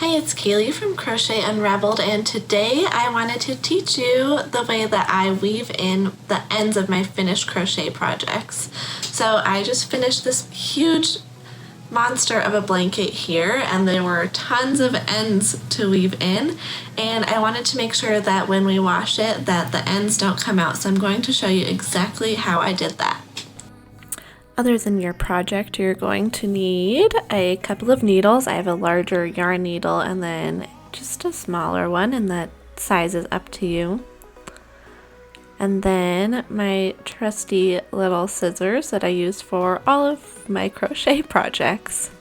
Hi, it's Kaylee from Crochet Unraveled, and today I wanted to teach you the way that I weave in the ends of my finished crochet projects. So I just finished this huge monster of a blanket here, and there were tons of ends to weave in, and I wanted to make sure that when we wash it that the ends don't come out, so I'm going to show you exactly how I did that. Other than your project, you're going to need a couple of needles. I have a larger yarn needle and then just a smaller one, and that size is up to you. And then my trusty little scissors that I use for all of my crochet projects.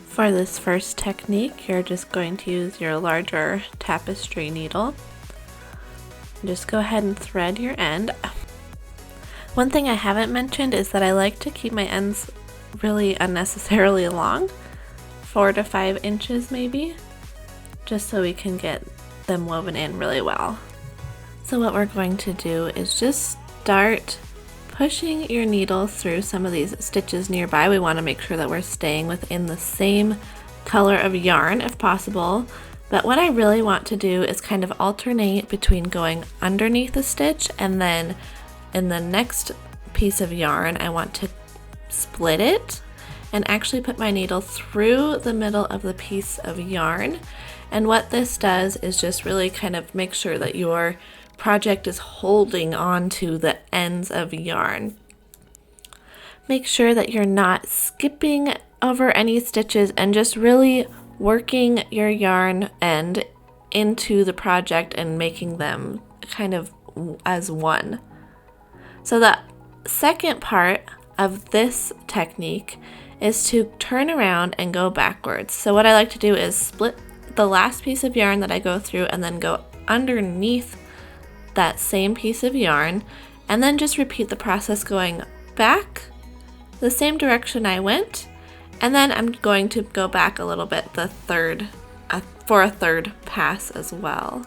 For this first technique, you're just going to use your larger tapestry needle. Just go ahead and thread your end. One thing I haven't mentioned is that I like to keep my ends really unnecessarily long, 4 to 5 inches maybe, just so we can get them woven in really well. So what we're going to do is just start pushing your needle through some of these stitches nearby. We want to make sure that we're staying within the same color of yarn if possible, but what I really want to do is kind of alternate between going underneath a stitch, and then in the next piece of yarn I want to split it and actually put my needle through the middle of the piece of yarn. And what this does is just really kind of make sure that your project is holding on to the ends of yarn. Make sure that you're not skipping over any stitches and just really working your yarn end into the project and making them kind of as one. So the second part of this technique is to turn around and go backwards. So what I like to do is split the last piece of yarn that I go through and then go underneath that same piece of yarn, and then just repeat the process going back the same direction I went, and then I'm going to go back a little bit for a third pass as well.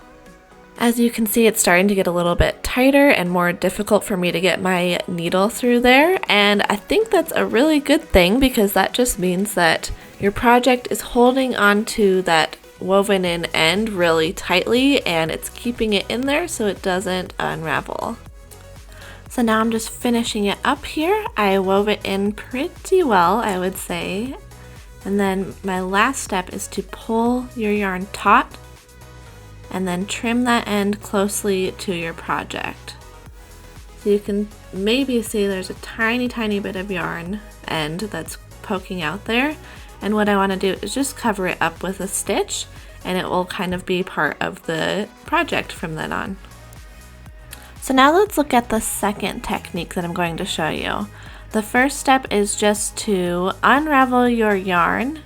As you can see, it's starting to get a little bit tighter and more difficult for me to get my needle through there, and I think that's a really good thing because that just means that your project is holding on to that woven in end really tightly and it's keeping it in there so it doesn't unravel. So now I'm just finishing it up here. I wove it in pretty well, I would say, and then my last step is to pull your yarn taut and then trim that end closely to your project. So you can maybe see there's a tiny bit of yarn end that's poking out there, and what I want to do is just cover it up with a stitch and it will kind of be part of the project from then on. So now let's look at the second technique that I'm going to show you. The first step is just to unravel your yarn,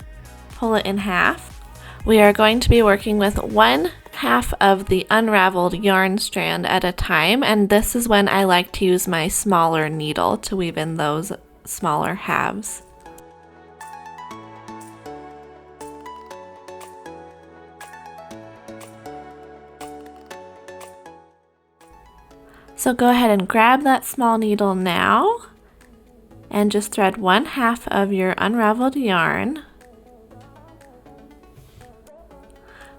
pull it in half. We are going to be working with 1/2 of the unraveled yarn strand at a time, and this is when I like to use my smaller needle to weave in those smaller halves. So go ahead and grab that small needle now and just thread 1/2 of your unraveled yarn.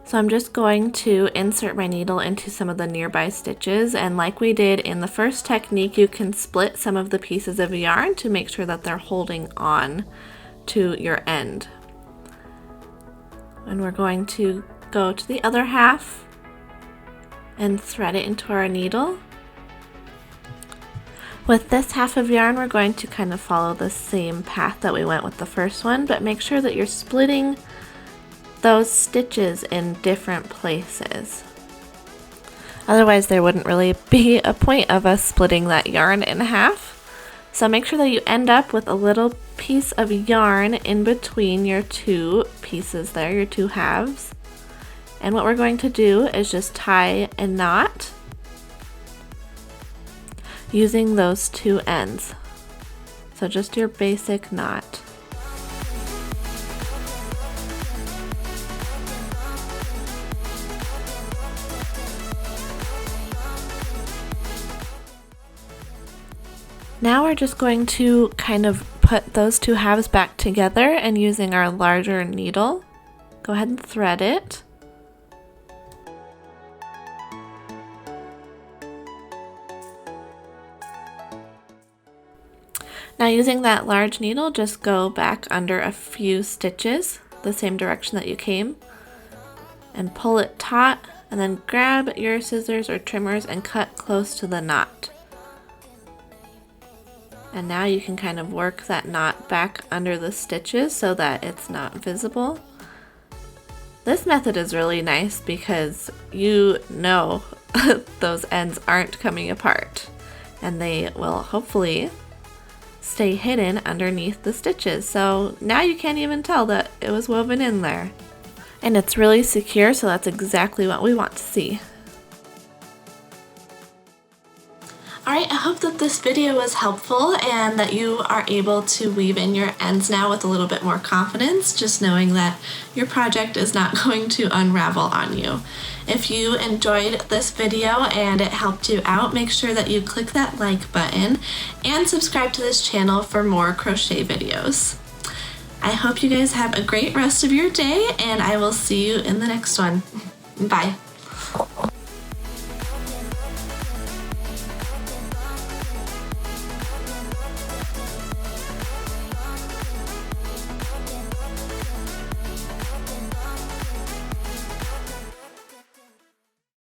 So I'm just going to insert my needle into some of the nearby stitches, and like we did in the first technique, you can split some of the pieces of yarn to make sure that they're holding on to your end. And we're going to go to the other half and thread it into our needle. With this half of yarn, we're going to kind of follow the same path that we went with the first one, but make sure that you're splitting those stitches in different places. Otherwise, there wouldn't really be a point of us splitting that yarn in half. So make sure that you end up with a little piece of yarn in between your two pieces there, your two halves. And what we're going to do is just tie a knot using those two ends. So just your basic knot. Now we're just going to kind of put those two halves back together and using our larger needle, Go ahead and thread it. Now using that large needle, just go back under a few stitches, the same direction that you came, and pull it taut, and then grab your scissors or trimmers and cut close to the knot. And now you can kind of work that knot back under the stitches so that it's not visible. This method is really nice because you know those ends aren't coming apart, and they will hopefully stay hidden underneath the stitches. So now you can't even tell that it was woven in there. And it's really secure, so that's exactly what we want to see. Alright, I hope that this video was helpful and that you are able to weave in your ends now with a little bit more confidence, just knowing that your project is not going to unravel on you. If you enjoyed this video and it helped you out, make sure that you click that like button and subscribe to this channel for more crochet videos. I hope you guys have a great rest of your day, and I will see you in the next one. Bye.